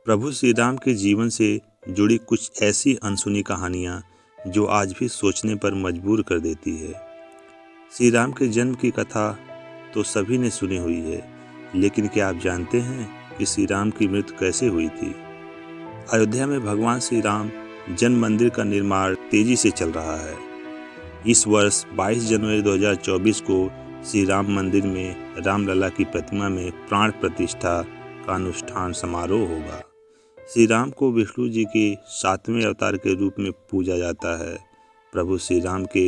प्रभु श्री राम के जीवन से जुड़ी कुछ ऐसी अनसुनी कहानियाँ जो आज भी सोचने पर मजबूर कर देती है। श्री राम के जन्म की कथा तो सभी ने सुनी हुई है, लेकिन क्या आप जानते हैं कि श्री राम की मृत्यु कैसे हुई थी? अयोध्या में भगवान श्री राम जन्म मंदिर का निर्माण तेजी से चल रहा है। इस वर्ष 22 जनवरी 2024 को श्री राम मंदिर में रामलला की प्रतिमा में प्राण प्रतिष्ठा का अनुष्ठान समारोह होगा। श्री राम को विष्णु जी के 7वें अवतार के रूप में पूजा जाता है। प्रभु श्री राम के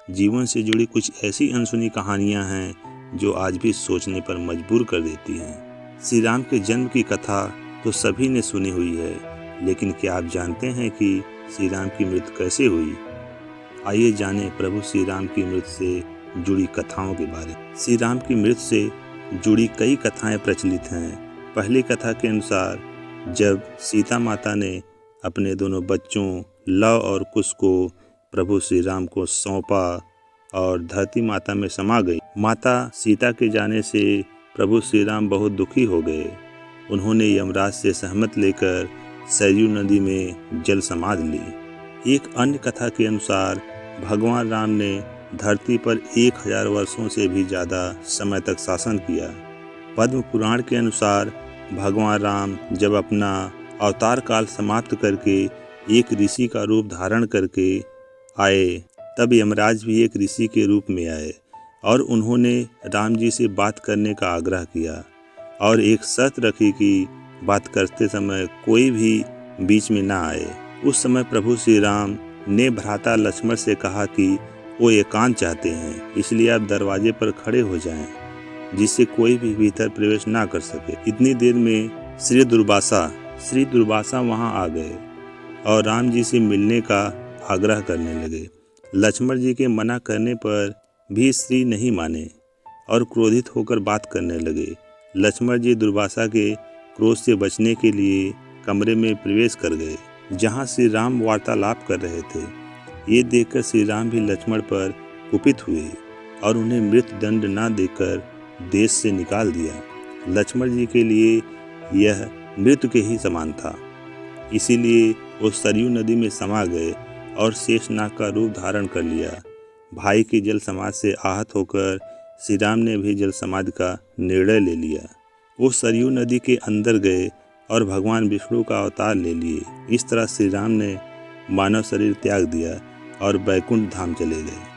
जीवन से जुड़ी कुछ ऐसी अनसुनी कहानियां हैं जो आज भी सोचने पर मजबूर कर देती हैं। श्री राम के जन्म की कथा तो सभी ने सुनी हुई है, लेकिन क्या आप जानते हैं कि श्री राम की मृत्यु कैसे हुई? आइए जानें प्रभु श्री राम की मृत्यु से जुड़ी कथाओं के बारे में। श्री राम की मृत्यु से जुड़ी कई कथाएं प्रचलित हैं। पहली कथा के अनुसार जब सीता माता ने अपने दोनों बच्चों लव और कुश को प्रभु श्री राम को सौंपा और धरती माता में समा गई। माता सीता के जाने से प्रभु श्री राम बहुत दुखी हो गए। उन्होंने यमराज से सहमत लेकर सरयू नदी में जल समाधि ली। एक अन्य कथा के अनुसार भगवान राम ने धरती पर 1000 वर्षों से भी ज़्यादा समय तक शासन किया। पद्म पुराण के अनुसार भगवान राम जब अपना अवतार काल समाप्त करके एक ऋषि का रूप धारण करके आए, तब यमराज भी एक ऋषि के रूप में आए और उन्होंने राम जी से बात करने का आग्रह किया और एक शर्त रखी कि बात करते समय कोई भी बीच में ना आए। उस समय प्रभु श्री राम ने भ्राता लक्ष्मण से कहा कि वो एकांत चाहते हैं, इसलिए आप दरवाजे पर खड़े हो जाएं, जिससे कोई भी भीतर प्रवेश ना कर सके। इतनी देर में श्री दुर्वासा वहां आ गए और राम जी से मिलने का आग्रह करने लगे। लक्ष्मण जी के मना करने पर भी श्री नहीं माने और क्रोधित होकर बात करने लगे। लक्ष्मण जी दुर्वासा के क्रोध से बचने के लिए कमरे में प्रवेश कर गए, जहां श्री राम वार्तालाप कर रहे थे। ये देखकर श्री राम भी लक्ष्मण पर कुपित हुए और उन्हें मृत्यु दंड न देकर देश से निकाल दिया। लक्ष्मण जी के लिए यह मृत्यु के ही समान था, इसीलिए वो सरयू नदी में समा गए और शेषनाग का रूप धारण कर लिया। भाई की जल समाधि से आहत होकर श्री राम ने भी जल समाधि का निर्णय ले लिया। वो सरयू नदी के अंदर गए और भगवान विष्णु का अवतार ले लिए। इस तरह श्री राम ने मानव शरीर त्याग दिया और बैकुंठ धाम चले गए।